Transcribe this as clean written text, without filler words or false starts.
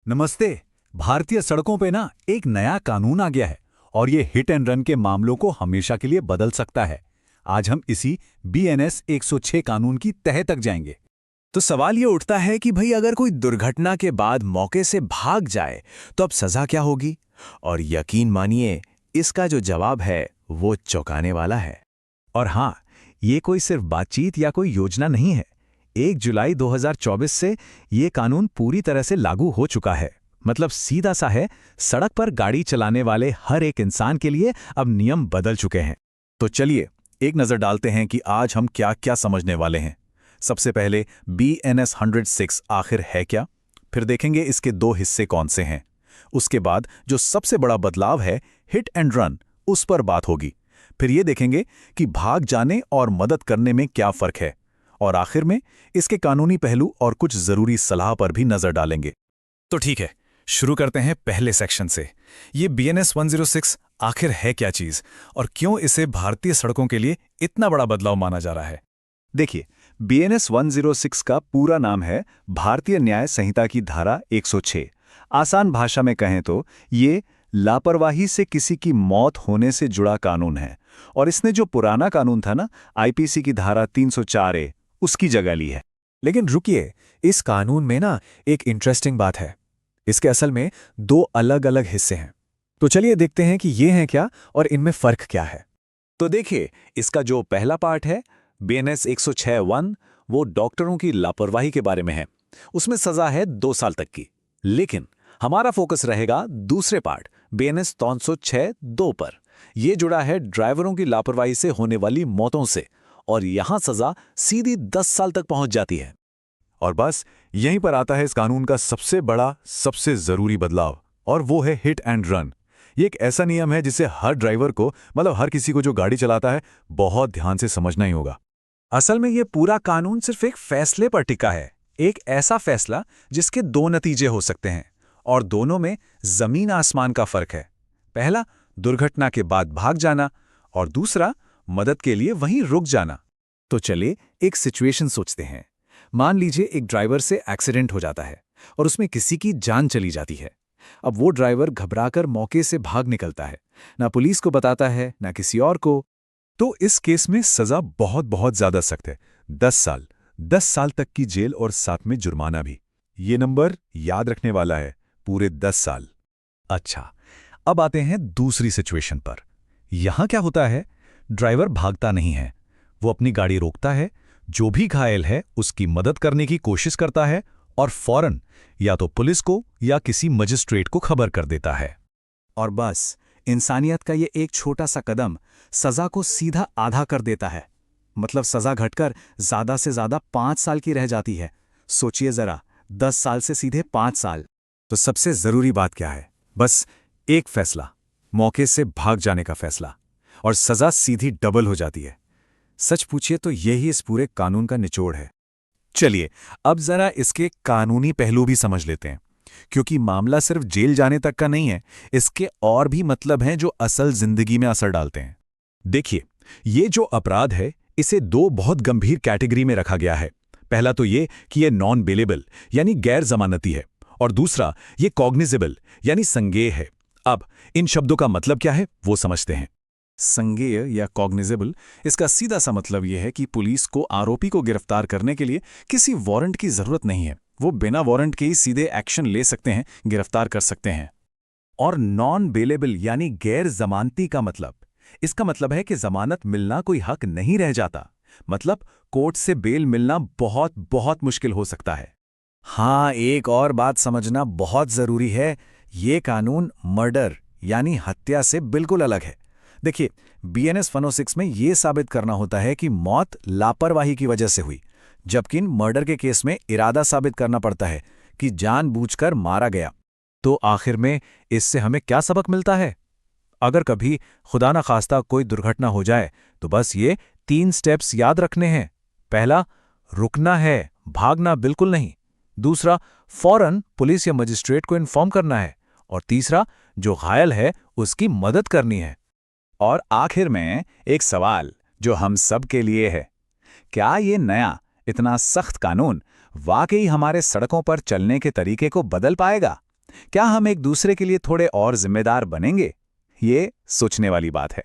नमस्ते। भारतीय सड़कों पे ना एक नया कानून आ गया है और ये हिट एंड रन के मामलों को हमेशा के लिए बदल सकता है। आज हम इसी BNS 106 कानून की तह तक जाएंगे। तो सवाल ये उठता है कि भाई अगर कोई दुर्घटना के बाद मौके से भाग जाए तो अब सजा क्या होगी। और यकीन मानिए, इसका जो जवाब है वो चौंकाने वाला है। और हाँ, ये कोई सिर्फ बातचीत या कोई योजना नहीं है। 1 जुलाई 2024 से ये कानून पूरी तरह से लागू हो चुका है। मतलब सीधा सा है, सड़क पर गाड़ी चलाने वाले हर एक इंसान के लिए अब नियम बदल चुके हैं। तो चलिए एक नज़र डालते हैं कि आज हम क्या क्या समझने वाले हैं। सबसे पहले BNS 106 आखिर है क्या, फिर देखेंगे इसके दो हिस्से कौन से हैं। उसके बाद जो सबसे बड़ा बदलाव है हिट एंड रन, उस पर बात होगी। फिर ये देखेंगे कि भाग जाने और मदद करने में क्या फ़र्क है। और आखिर में इसके कानूनी पहलू और कुछ ज़रूरी सलाह पर भी नज़र डालेंगे। तो ठीक है, शुरू करते हैं पहले सेक्शन से। ये BNS 106 आखिर है क्या चीज़ और क्यों इसे भारतीय सड़कों के लिए इतना बड़ा बदलाव माना जा रहा है। देखिए, BNS 106 का पूरा नाम है भारतीय न्याय संहिता की धारा 106। आसान भाषा में कहें तो ये लापरवाही से किसी की मौत होने से जुड़ा कानून है। और इसने जो पुराना कानून था ना, IPC की धारा 304A, उसकी जगह ली है। लेकिन रुकिए, इस कानून में ना एक इंटरेस्टिंग बात है। इसके असल में दो अलग अलग हिस्से हैं। तो चलिए देखते हैं कि ये हैं क्या और इनमें फ़र्क क्या है। तो देखिए, इसका जो पहला पार्ट है BNS 106(1), वो डॉक्टरों की लापरवाही के बारे में है। उसमें सजा है 2 साल तक की। लेकिन हमारा फोकस रहेगा दूसरे पार्ट BNS 306(2) पर। यह जुड़ा है ड्राइवरों की लापरवाही से होने वाली मौतों से, और यहां सजा सीधी 10 साल तक पहुंच जाती है। और बस यहीं पर आता है इस कानून का सबसे बड़ा, सबसे जरूरी बदलाव, और वो है हिट एंड रन। ये एक ऐसा नियम है जिसे हर ड्राइवर को, मतलब हर किसी को जो गाड़ी चलाता है, बहुत ध्यान से समझना ही होगा। असल में ये पूरा कानून सिर्फ एक फैसले पर टिका है। एक ऐसा फैसला जिसके दो नतीजे हो सकते हैं, और दोनों में जमीन आसमान का फर्क है। पहला, दुर्घटना के बाद भाग जाना, और दूसरा, मदद के लिए वहीं रुक जाना। तो चलिए एक सिचुएशन सोचते हैं। मान लीजिए एक ड्राइवर से एक्सीडेंट हो जाता है और उसमें किसी की जान चली जाती है। अब वो ड्राइवर घबराकर मौके से भाग निकलता है, ना पुलिस को बताता है ना किसी और को। तो इस केस में सजा बहुत बहुत ज्यादा सख्त है। 10 साल तक की जेल और साथ में जुर्माना भी। ये नंबर याद रखने वाला है, पूरे 10 साल। अच्छा, अब आते हैं दूसरी सिचुएशन पर। यहां क्या होता है, ड्राइवर भागता नहीं है, वो अपनी गाड़ी रोकता है, जो भी घायल है उसकी मदद करने की कोशिश करता है और फौरन या तो पुलिस को या किसी मजिस्ट्रेट को खबर कर देता है। और बस इंसानियत का ये एक छोटा सा कदम सजा को सीधा आधा कर देता है। मतलब सजा घटकर ज्यादा से ज्यादा 5 साल की रह जाती है। सोचिए जरा, 10 साल से सीधे 5 साल। तो सबसे जरूरी बात क्या है? बस एक फैसला, मौके से भाग जाने का फैसला, और सजा सीधी डबल हो जाती है। सच पूछिए तो यही इस पूरे कानून का निचोड़ है। चलिए अब जरा इसके कानूनी पहलू भी समझ लेते हैं, क्योंकि मामला सिर्फ जेल जाने तक का नहीं है। इसके और भी मतलब हैं जो असल जिंदगी में असर डालते हैं। देखिए, ये जो अपराध है, इसे 2 बहुत गंभीर कैटेगरी में रखा गया है। पहला तो ये कि ये नॉन बेलेबल यानी गैर जमानती है, और दूसरा ये कॉग्निजेबल यानी संज्ञेय है। अब इन शब्दों का मतलब क्या है वो समझते हैं। संज्ञेय या कॉग्निजेबल, इसका सीधा सा मतलब यह है कि पुलिस को आरोपी को गिरफ्तार करने के लिए किसी वारंट की जरूरत नहीं है। वो बिना वारंट के ही सीधे एक्शन ले सकते हैं, गिरफ्तार कर सकते हैं। और नॉन बेलेबल यानी गैर जमानती का मतलब, इसका मतलब है कि जमानत मिलना कोई हक नहीं रह जाता। मतलब कोर्ट से बेल मिलना बहुत बहुत मुश्किल हो सकता है। हाँ, एक और बात समझना बहुत जरूरी है। ये कानून मर्डर यानी हत्या से बिल्कुल अलग है। देखिए, BNS 106 में ये साबित करना होता है कि मौत लापरवाही की वजह से हुई, जबकि मर्डर के केस में इरादा साबित करना पड़ता है कि जानबूझकर मारा गया। तो आखिर में इससे हमें क्या सबक मिलता है? अगर कभी खुदा न खास्ता कोई दुर्घटना हो जाए तो बस ये 3 स्टेप्स याद रखने हैं। पहला, रुकना है, भागना बिल्कुल नहीं। दूसरा, फौरन पुलिस या मजिस्ट्रेट को इन्फॉर्म करना है। और तीसरा, जो घायल है उसकी मदद करनी है। और आखिर में एक सवाल जो हम सब के लिए है, क्या ये नया इतना सख्त कानून वाकई हमारे सड़कों पर चलने के तरीके को बदल पाएगा? क्या हम एक दूसरे के लिए थोड़े और जिम्मेदार बनेंगे? ये सोचने वाली बात है।